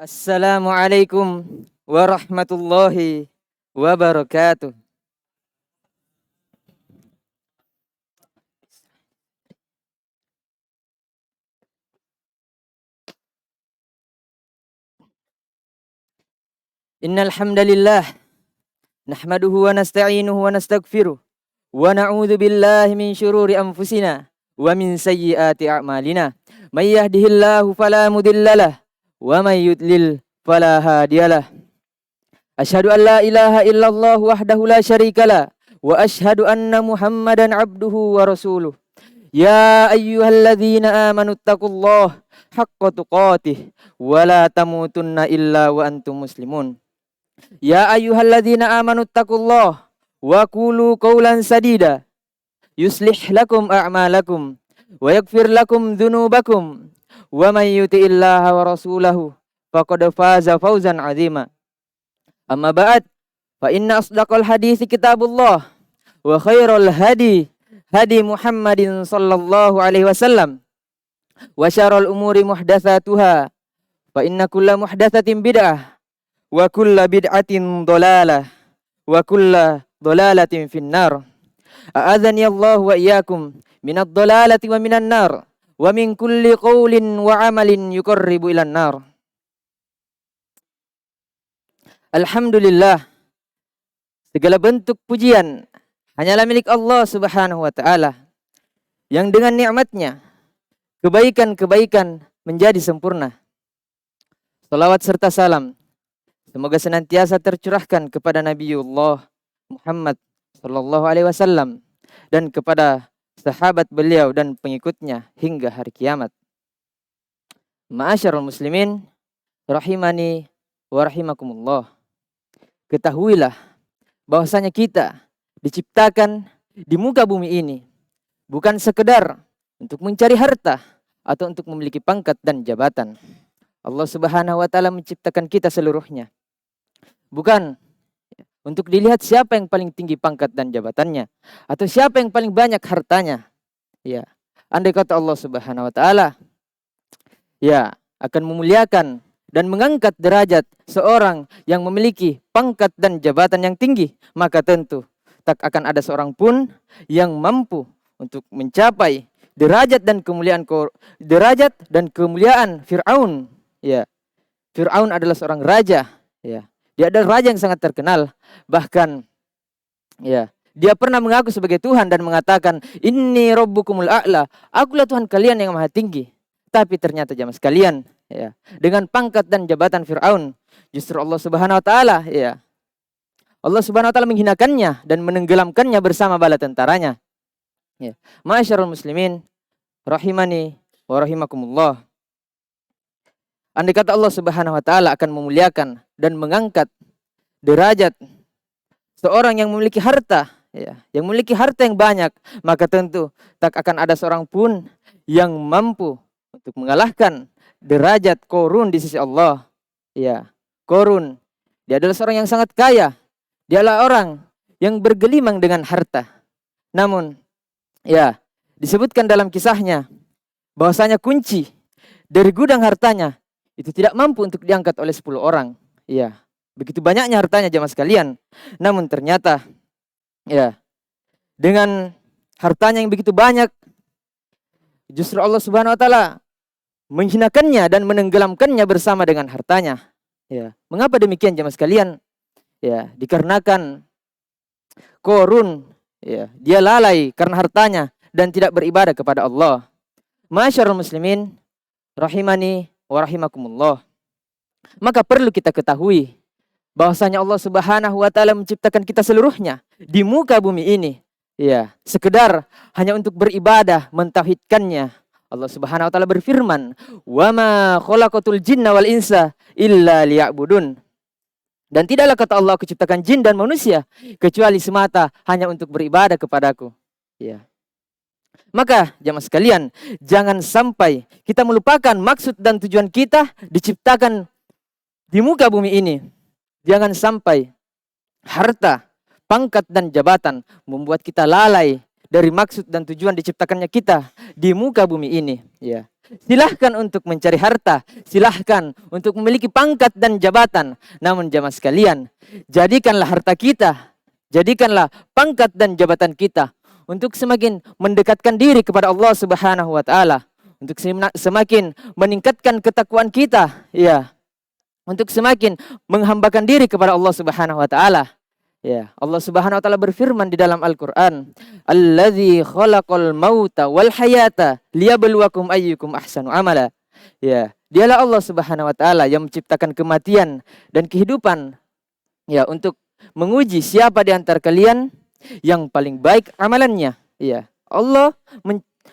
Assalamualaikum warahmatullahi wabarakatuh. Innal hamdalillah nahmaduhu wa nasta'inuhu wa nastaghfiruh wa na'udzu billahi min syururi anfusina wa min sayyiati a'malina. May yahdihillahu fala mudhillalah wa may yudlil fala hadiyalah. Asyhadu an la ilaha illallah wahdahu la syarikalah wa asyhadu anna Muhammadan abduhu wa rasuluh. Ya ayyuhalladzina amanu taqullaha haqqa tuqatih wa la tamutunna illa wa antum muslimun. Ya ayyuhalladzina amanu taqullaha wa qulu qawlan sadida yuslih lakum a'malakum wa yaghfir lakum dhunubakum wa may yuti'illaha wa rasulahu faqad faza fawzan 'azima. Amma ba'd, fa inna asdaqal hadithi kitabullah wa khairal hadi Muhammadin sallallahu alaihi wasallam wa syarrul umuri muhdatsatuha fa inna kulla muhdatsatin bid'ah wa kulla bid'atin dhalalah wa kulla dhalalatin finnar. A'adzani Allah wa iyyakum minadh dhalalati wa minan nar wa min kulli qaulin wa amalin yuqarribu ilan nar. Alhamdulillah, segala bentuk pujian hanyalah milik Allah Subhanahu wa taala yang dengan nikmatnya kebaikan-kebaikan menjadi sempurna. Salawat serta salam semoga senantiasa tercurahkan kepada Nabiullah Muhammad sallallahu alaihi wasallam dan kepada sahabat beliau dan pengikutnya hingga hari kiamat. Ma'asyarul muslimin rahimani wa rahimakumullah. Ketahuilah bahwasanya kita diciptakan di muka bumi ini bukan sekedar untuk mencari harta atau untuk memiliki pangkat dan jabatan. Allah Subhanahu wa taala menciptakan kita seluruhnya bukan untuk dilihat siapa yang paling tinggi pangkat dan jabatannya atau siapa yang paling banyak hartanya. Ya, andai kata Allah Subhanahu wa taala akan memuliakan dan mengangkat derajat seorang yang memiliki pangkat dan jabatan yang tinggi, maka tentu tak akan ada seorang pun yang mampu untuk mencapai derajat dan kemuliaan Fir'aun. Ya, Fir'aun adalah seorang raja. Ya, dia adalah raja yang sangat terkenal. Bahkan, dia pernah mengaku sebagai Tuhan dan mengatakan, Inni rabbukumul a'la, akulah Tuhan kalian yang maha tinggi. Tapi ternyata jamaah sekalian, dengan pangkat dan jabatan Fir'aun, justru Allah Subhanahu wa taala, Allah Subhanahu wa taala menghinakannya dan menenggelamkannya bersama bala tentaranya. Ma'asyarul muslimin rahimani wa rahimakumullah. Andai kata Allah Subhanahu wa taala akan memuliakan dan mengangkat derajat seorang yang memiliki harta, yang memiliki harta yang banyak, maka tentu tak akan ada seorang pun yang mampu untuk mengalahkan derajat Qarun di sisi Allah. Qarun, dia adalah seorang yang sangat kaya. Dia adalah orang yang bergelimang dengan harta. Namun, disebutkan dalam kisahnya bahwasanya kunci dari gudang hartanya itu tidak mampu untuk diangkat oleh 10 orang. Begitu banyaknya hartanya jemaah sekalian. Namun ternyata, dengan hartanya yang begitu banyak, justru Allah Subhanahu wa taala menghinakannya dan menenggelamkannya bersama dengan hartanya. Mengapa demikian jemaah sekalian? Dikarenakan Qarun, dia lalai karena hartanya dan tidak beribadah kepada Allah. Masyarul muslimin rahimani wa rahimakumullah. Maka perlu kita ketahui bahwasanya Allah Subhanahu wa taala menciptakan kita seluruhnya di muka bumi ini, sekedar hanya untuk beribadah, mentauhidkannya. Allah Subhanahu wa taala berfirman, "Wa ma khalaqatul jinna wal insa illa liya'budun." Dan tidaklah kata Allah, aku ciptakan jin dan manusia kecuali semata hanya untuk beribadah kepadaku. Maka jamaah sekalian, jangan sampai kita melupakan maksud dan tujuan kita diciptakan di muka bumi ini. Jangan sampai harta, pangkat dan jabatan membuat kita lalai dari maksud dan tujuan diciptakannya kita di muka bumi ini. Silahkan untuk mencari harta, silahkan untuk memiliki pangkat dan jabatan. Namun jamaah sekalian, jadikanlah harta kita, jadikanlah pangkat dan jabatan kita untuk semakin mendekatkan diri kepada Allah Subhanahu wa taala, untuk semakin meningkatkan ketakwaan kita, ya. Untuk semakin menghambakan diri kepada Allah Subhanahu wa taala. Ya, Allah Subhanahu wa taala berfirman di dalam Al-Qur'an, "Allazi khalaqal mauta wal hayata liyabluwakum ayyukum ahsanu amala." Ya, dialah Allah Subhanahu wa taala yang menciptakan kematian dan kehidupan, ya, untuk menguji siapa di antara kalian yang paling baik amalannya. Ya, Allah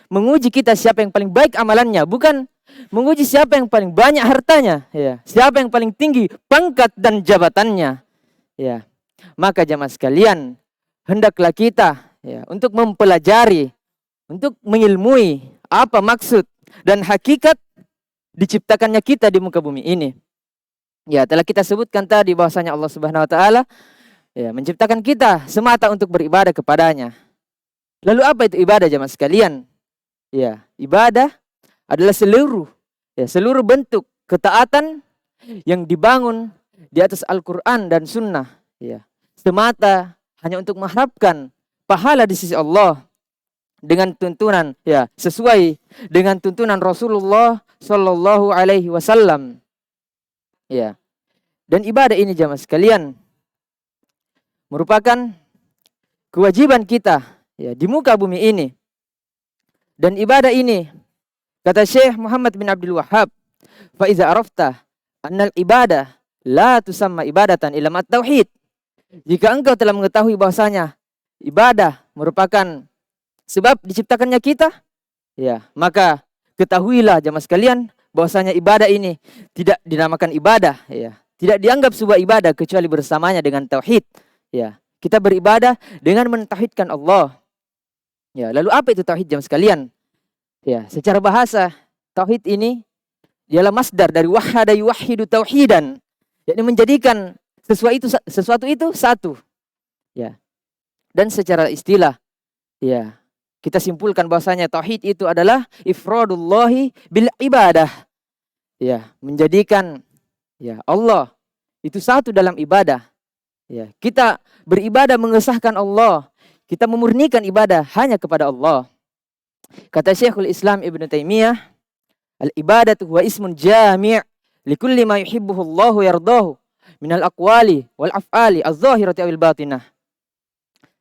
menguji kita siapa yang paling baik amalannya, bukan menguji siapa yang paling banyak hartanya, ya, siapa yang paling tinggi pangkat dan jabatannya. Ya. Maka jamaah sekalian, hendaklah kita, ya, untuk mempelajari, untuk mengilmui apa maksud dan hakikat diciptakannya kita di muka bumi ini. Ya, telah kita sebutkan tadi bahwasanya Allah Subhanahu wa taala, ya, menciptakan kita semata untuk beribadah kepadanya. Lalu apa itu ibadah jamaah sekalian? Ya, ibadah adalah seluruh bentuk ketaatan yang dibangun di atas Al-Qur'an dan Sunnah, ya, semata hanya untuk mengharapkan pahala di sisi Allah dengan tuntunan, ya, sesuai dengan tuntunan Rasulullah Shallallahu Alaihi Wasallam, ya. Dan ibadah ini jamaah sekalian merupakan kewajiban kita, ya, di muka bumi ini. Dan ibadah ini, kata Syekh Muhammad bin Abdul Wahhab, fa iza arafta annal ibadah la tusamma ibadatan illa mat tauhid. Jika engkau telah mengetahui bahwasanya ibadah merupakan sebab diciptakannya kita, ya, maka ketahuilah jamaah sekalian bahwasanya ibadah ini tidak dinamakan ibadah, ya, tidak dianggap sebuah ibadah kecuali bersamanya dengan tauhid, ya. Kita beribadah dengan mentauhidkan Allah. Ya, lalu apa itu tauhid jamaah sekalian? Ya, secara bahasa tauhid ini ialah masdar dari wahada yuwahhidu tauhidan, yakni menjadikan sesuatu itu satu, ya. Dan secara istilah, ya, kita simpulkan bahwasanya tauhid itu adalah ifradullahi bil ibadah, ya, menjadikan, ya, Allah itu satu dalam ibadah, ya. Kita beribadah mengesahkan Allah, kita memurnikan ibadah hanya kepada Allah. Kata Syekhul Islam Ibnu Taimiyah, al-ibadatu huwa ismun jami' likulli ma yuhibbuhu Allahu yardahu minal aqwali wal af'ali az-zahirati awil batinah.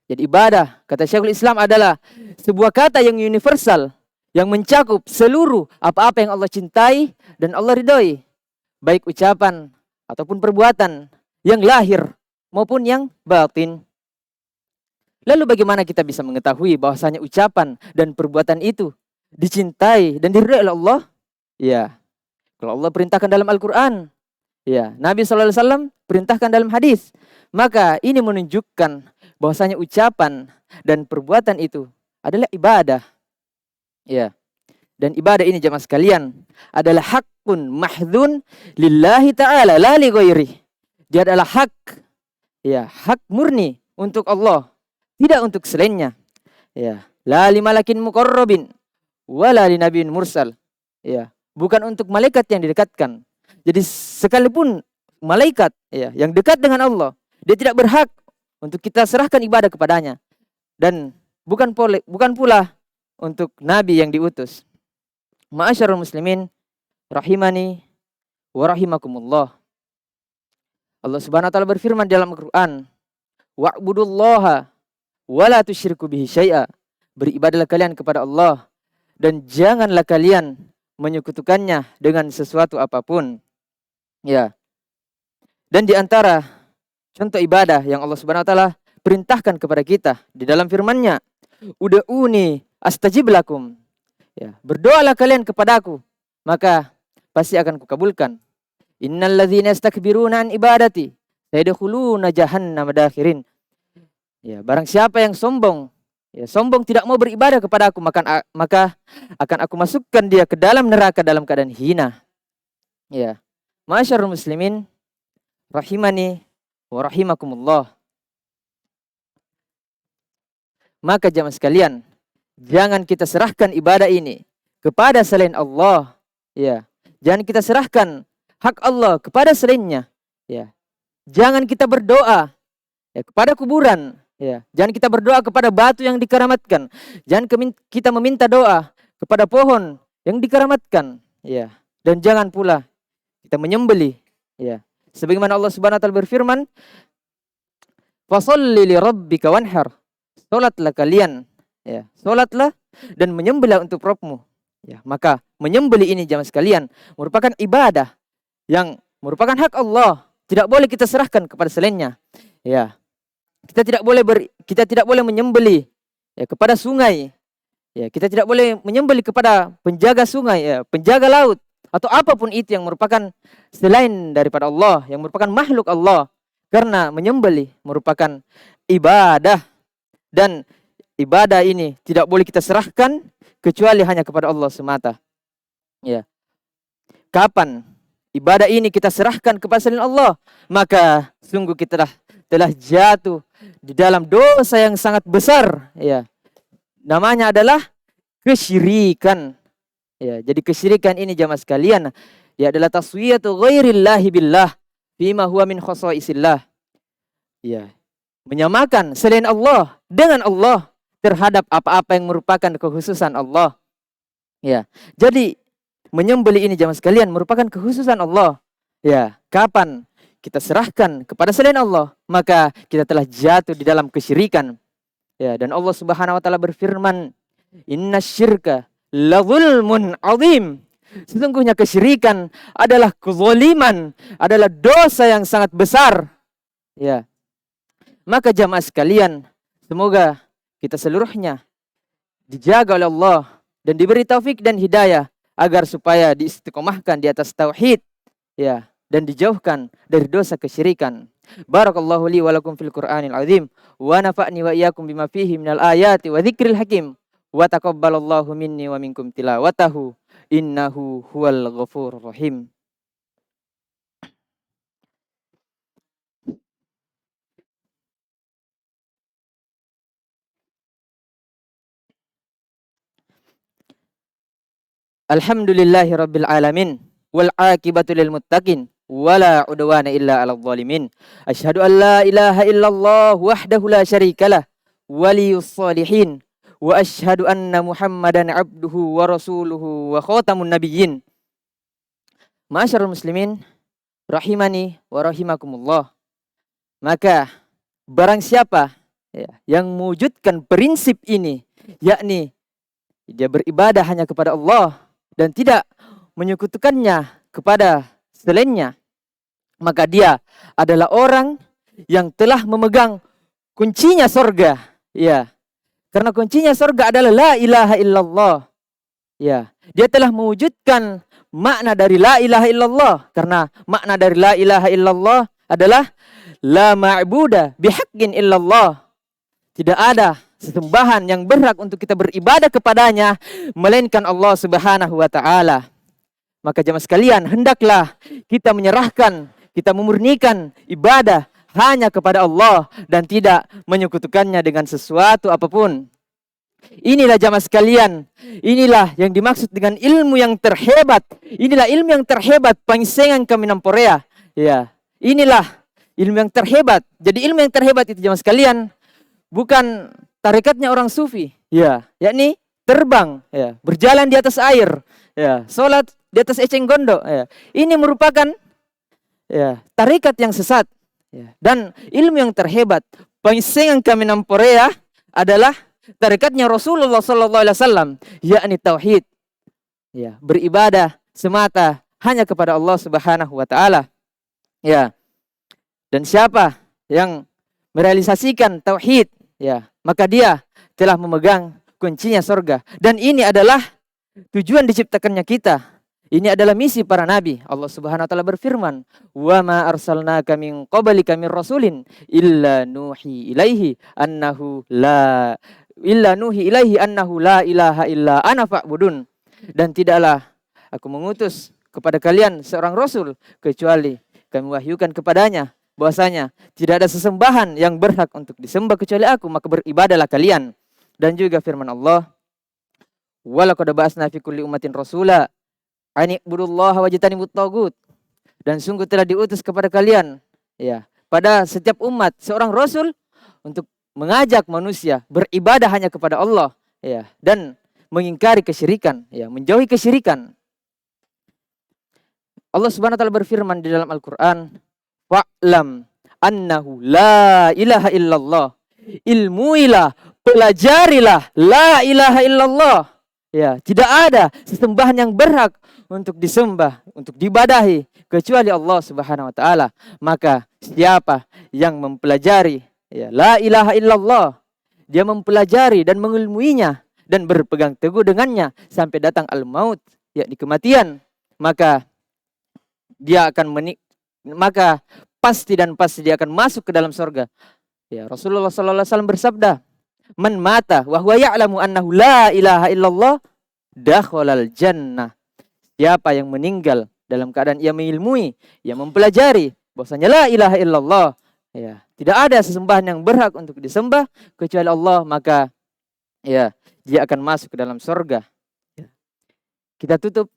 Jadi ibadah, kata Syekhul Islam, adalah sebuah kata yang universal, yang mencakup seluruh apa-apa yang Allah cintai dan Allah ridhoi, baik ucapan ataupun perbuatan yang lahir maupun yang batin. Lalu bagaimana kita bisa mengetahui bahwasanya ucapan dan perbuatan itu dicintai dan diridhoi oleh Allah? Ya, kalau Allah perintahkan dalam Al-Qur'an, ya, Nabi SAW perintahkan dalam hadis, maka ini menunjukkan bahwasanya ucapan dan perbuatan itu adalah ibadah. Ya. Dan ibadah ini jamaah sekalian adalah hakun mahdhun lillahi ta'ala la li ghairi. Dia adalah hak, ya, hak murni untuk Allah, tidak untuk selainnya. Ya, la li malakin muqarrabin wala li nabiyyin mursal. Ya, bukan untuk malaikat yang didekatkan. Jadi sekalipun malaikat, ya, yang dekat dengan Allah, dia tidak berhak untuk kita serahkan ibadah kepadanya. Dan bukan pula untuk nabi yang diutus. Ma'asyarul muslimin rahimani wa rahimakumullah. Allah Subhanahu wa taala berfirman dalam Al-Qur'an, wa'budullaha wa la tusyriku bihi syai'a. Beribadahlah kalian kepada Allah dan janganlah kalian menyekutukannya dengan sesuatu apapun. Ya. Dan di antara contoh ibadah yang Allah Subhanahu wa taala perintahkan kepada kita di dalam firman-Nya, ud'uni astajib lakum. Ya, berdoalah kalian kepadaku, maka pasti akan kukabulkan. Innal ladzina yastakbiruna an ibadati sayadkhuluna jahannama dakhirin. Ya, barang siapa yang sombong, ya, sombong tidak mau beribadah kepadaku, maka akan aku masukkan dia ke dalam neraka dalam keadaan hina. Ya. Ma'asyarul muslimin rahimani wa rahimakumullah. Maka jamaah sekalian, jangan kita serahkan ibadah ini kepada selain Allah. Ya, jangan kita serahkan hak Allah kepada selainnya. Ya, jangan kita berdoa ya, kepada kuburan. Ya, jangan kita berdoa kepada batu yang dikeramatkan. Jangan kita meminta doa kepada pohon yang dikeramatkan. Ya, dan jangan pula kita menyembelih. Ya, sebagaimana Allah Subhanahu wa taala berfirman, "Fasholli li rabbika wanhar." Salatlah kalian, ya, salatlah dan menyembelih untuk Rabbmu. Ya, maka menyembelih ini jamaah sekalian merupakan ibadah yang merupakan hak Allah. Tidak boleh kita serahkan kepada selainnya. Ya. Kita tidak boleh menyembelih ya, kepada sungai. Ya, kita tidak boleh menyembelih kepada penjaga sungai, ya, penjaga laut atau apapun itu yang merupakan selain daripada Allah, yang merupakan makhluk Allah. Karena menyembelih merupakan ibadah dan ibadah ini tidak boleh kita serahkan kecuali hanya kepada Allah semata. Ya. Kapan ibadah ini kita serahkan kepada selain Allah, maka sungguh kita telah jatuh di dalam dosa yang sangat besar. Ya. Namanya adalah kesyirikan. Ya, jadi kesyirikan ini jamaah sekalian, ya adalah taswiyatu ghairillahi billah fima huwa min khosaisillah. Ya. Menyamakan selain Allah dengan Allah terhadap apa-apa yang merupakan kekhususan Allah. Ya. Jadi menyembelih ini jamaah sekalian merupakan kekhususan Allah. Ya, kapan kita serahkan kepada selain Allah, maka kita telah jatuh di dalam kesyirikan. Ya, dan Allah Subhanahu wa taala berfirman, "Innasyirka ladzulmun azim." Sesungguhnya kesyirikan adalah kezaliman, adalah dosa yang sangat besar. Ya. Maka jamaah sekalian, semoga kita seluruhnya dijaga oleh Allah dan diberi taufik dan hidayah agar supaya diistiqomahkan di atas tauhid, ya, dan dijauhkan dari dosa kesyirikan. Barakallahu li wa lakum fil Qur'anil azim wa nafa'ni wa iyyakum bima fihi minal ayati wa dzikril hakim wa taqabbalallahu minni wa minkum tilawatahu innahu huwal ghafurur rahim. Alhamdulillahi rabbil alamin wal aqibatu lil muttaqin wala udwana illa 'alal zalimin. Asyhadu an la ilaha illallah wahdahu la syarikalah waliyus shalihin wa asyhadu anna Muhammadan abduhu wa rasuluhu wa khatamun nabiyyin. Ma'asyiral muslimin rahimani wa rahimakumullah. Maka barang siapa ya, yang mewujudkan prinsip ini, yakni dia beribadah hanya kepada Allah dan tidak menyekutukannya kepada selainnya, maka dia adalah orang yang telah memegang kuncinya sorga. Ya, karena kuncinya sorga adalah la ilaha illallah. Ya, dia telah mewujudkan makna dari la ilaha illallah. Karena makna dari la ilaha illallah adalah la ma'buda bihaqqin illallah. Tidak ada sesembahan yang berhak untuk kita beribadah kepadanya melainkan Allah Subhanahu wa taala. Maka jemaah sekalian, hendaklah kita menyerahkan, kita memurnikan ibadah hanya kepada Allah dan tidak menyekutukannya dengan sesuatu apapun. Inilah jemaah sekalian, inilah yang dimaksud dengan ilmu yang terhebat. Inilah ilmu yang terhebat pangsengan kami namporea. Ya, inilah ilmu yang terhebat. Jadi ilmu yang terhebat itu jemaah sekalian bukan tarikatnya orang sufi, ya, yakni terbang, ya, berjalan di atas air, ya, sholat di atas eceng gondok, ya. Ini merupakan ya, tarikat yang sesat, ya. Dan ilmu yang terhebat, pangsengan kami namporea adalah tarikatnya Rasulullah sallallahu alaihi wasallam, yakni tauhid. Ya, beribadah semata hanya kepada Allah Subhanahu wa taala. Ya. Dan siapa yang merealisasikan tauhid, ya, maka dia telah memegang kuncinya surga. Dan ini adalah tujuan diciptakannya kita. Ini adalah misi para nabi. Allah Subhanahu wa taala berfirman, "Wa ma arsalnaka min qablika min rasulin illa nuhi ilaihi annahu la ilaha illa ana fa'budun." Dan tidaklah aku mengutus kepada kalian seorang rasul kecuali kami wahyukan kepadanya bahwasanya tidak ada sesembahan yang berhak untuk disembah kecuali aku, maka beribadahlah kalian. Dan juga firman Allah, Walaqad ba'atsna fi kulli ummatin rasula an i'budullaha wajtanibut tagut. Dan sungguh telah diutus kepada kalian, ya, pada setiap umat seorang rasul untuk mengajak manusia beribadah hanya kepada Allah, ya, dan mengingkari kesyirikan, ya, menjauhi kesyirikan. Allah Subhanahu wa taala berfirman di dalam Al-Qur'an, "Fa'lam annahu la ilaha illallah." Ilmuilah, pelajarilah la ilaha illallah. Ya, tidak ada sesembahan yang berhak untuk disembah, untuk diibadahi kecuali Allah Subhanahu wa taala. Maka siapa yang mempelajari, ya, la ilaha illallah, dia mempelajari dan mengilmuinya dan berpegang teguh dengannya sampai datang al-maut, yakni kematian, maka dia akan maka pasti dia akan masuk ke dalam surga. Ya, Rasulullah sallallahu alaihi wasallam bersabda, "Man mata wa huwa ya'lamu annahu la ilaha illallah dakhalal jannah." Siapa yang meninggal dalam keadaan ia mengilmui, ia mempelajari bahwasanya la ilaha illallah, ya, tidak ada sesembahan yang berhak untuk disembah kecuali Allah, maka ya, dia akan masuk ke dalam surga. Ya. Kita tutup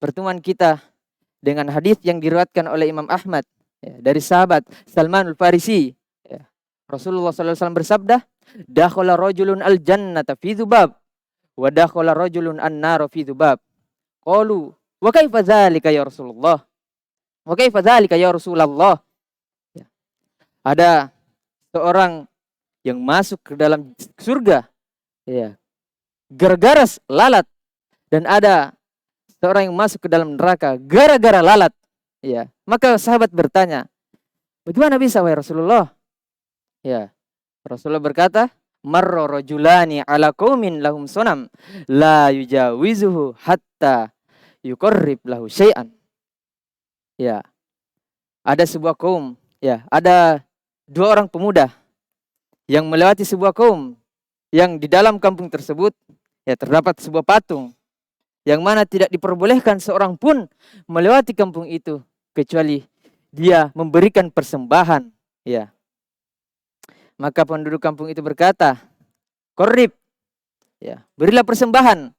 pertemuan kita dengan hadis yang diriwayatkan oleh Imam Ahmad, ya, dari sahabat Salmanul Farisi. Ya. Rasulullah SAW bersabda, "Dakhala rajulun al-jannata fi dzubab, wa dakhala rajulun an-nar fi dzubab." Qalu, "Wa kaifa dzalika ya Rasulullah? Wa kaifa dzalika ya Rasulullah?" Ya. Ada seorang yang masuk ke dalam surga, ya, gara-gara lalat, dan ada seorang yang masuk ke dalam neraka gara-gara lalat. Ya, maka sahabat bertanya, "Bagaimana bisa wahai Rasulullah?" Ya, Rasulullah berkata, "Marra rajulani ala qaumin lahum sunam la yujawizuhu hatta yuqarrib lahu syai'an." Ya, ada sebuah kaum, ya, ada dua orang pemuda yang melewati sebuah kaum yang di dalam kampung tersebut, ya, terdapat sebuah patung yang mana tidak diperbolehkan seorang pun melewati kampung itu kecuali dia memberikan persembahan, ya. Maka penduduk kampung itu berkata, "Qarrib," ya, berilah persembahan.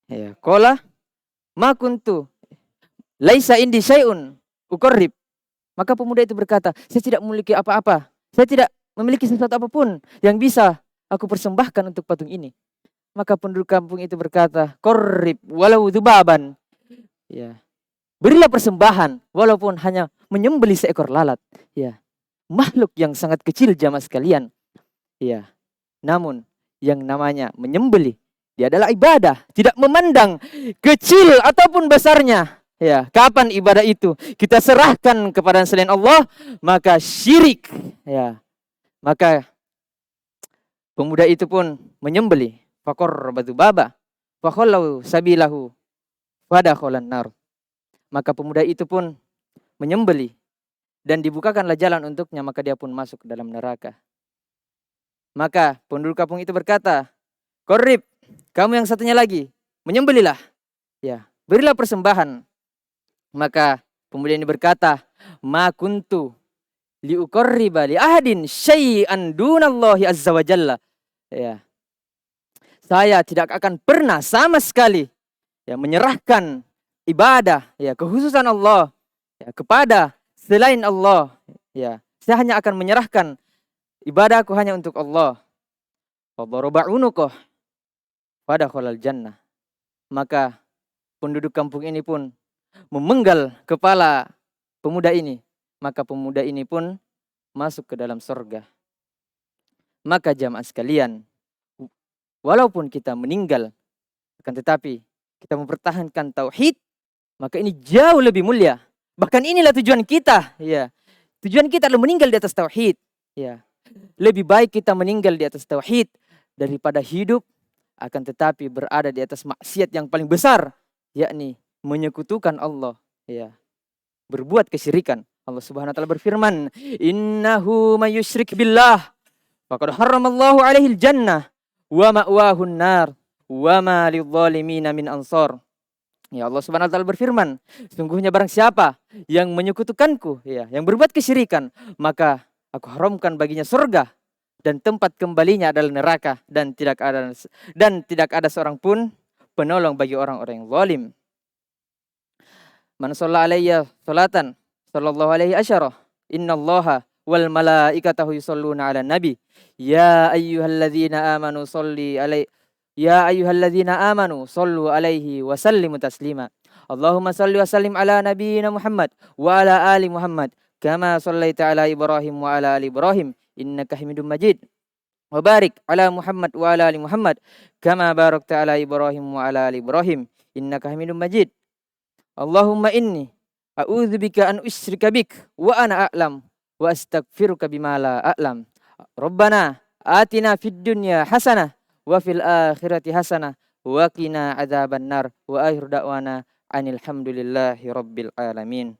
Ya, qala ma kuntu laisa indi syai'un uqarrib. Maka pemuda itu berkata, "Saya tidak memiliki apa-apa. Saya tidak memiliki sesuatu apapun yang bisa aku persembahkan untuk patung ini." Maka penduduk kampung itu berkata, "Qarrib walau dzubaban." Ya. Berilah persembahan walaupun hanya menyembelih seekor lalat. Ya. Makhluk yang sangat kecil jamaah sekalian. Ya. Namun yang namanya menyembelih, dia adalah ibadah, tidak memandang kecil ataupun besarnya. Ya, kapan ibadah itu kita serahkan kepada selain Allah, maka syirik. Ya. Maka pemuda itu pun menyembelih. Faqarraba dzubaba fakhallau sabilahu fadakhalan nar. Maka pemuda itu pun menyembelih dan dibukakanlah jalan untuknya, maka dia pun masuk ke dalam neraka. Maka penduduk kampung itu berkata, "Qarrib, kamu yang satunya lagi, menyembelihlah. Ya, berilah persembahan." Maka pemuda ini berkata, "Ma kuntu liuqarriba li ahadin syai'an dunallahi azza wa jalla." Ya. Saya tidak akan pernah sama sekali, ya, menyerahkan ibadah, ya, kekhususan Allah, ya, kepada selain Allah. Ya, saya hanya akan menyerahkan ibadahku hanya untuk Allah. Fadaraba unuqah fadakhalal jannah. Maka penduduk kampung ini pun memenggal kepala pemuda ini, maka pemuda ini pun masuk ke dalam surga. Maka jamaah sekalian, walaupun kita meninggal, akan tetapi kita mempertahankan tauhid, maka ini jauh lebih mulia. Bahkan inilah tujuan kita, ya. Tujuan kita adalah meninggal di atas tauhid, ya. Lebih baik kita meninggal di atas tauhid daripada hidup akan tetapi berada di atas maksiat yang paling besar, yakni menyekutukan Allah, ya. Berbuat kesyirikan. Allah Subhanahu wa taala berfirman, "Innahu may yusyrik billah faqad harramallahu alaihil jannah wa ma'wahun nar wa ma lidh-dhalimin min ansar." Ya, Allah Subhanahu wa taala berfirman, sungguhnya barang siapa yang menyekutukanku, ya, yang berbuat kesyirikan, maka aku haramkan baginya surga, dan tempat kembalinya adalah neraka, dan tidak ada seorang pun penolong bagi orang-orang yang zalim. Man shalla alayya salatan sallallahu alaihi asyarah innallaha wal malaikatahu yusholluna 'alan nabi ya ayyuhalladzina amanu sholli alaihi ya ayyuhalladzina amanu shollu alaihi wa sallimu taslima. Allahumma shalli wa sallim ala nabiyyina Muhammad wa ala ali Muhammad kama shallaita ala Ibrahim wa ala ali Ibrahim innaka Hamidum Majid. Wa barik ala Muhammad wa ala ali Muhammad kama barakta ala Ibrahim wa ala ali Ibrahim innaka Hamidum Majid. Allahumma inni a'udzubika an usyrika bik wa ana a'lam wa astaghfiruka bima la a'lam. Rabbana atina fid dunya hasanah wa fil akhirati hasanah wa qina adzabannar wa akhiru da'wana anil hamdulillahi rabbil alamin.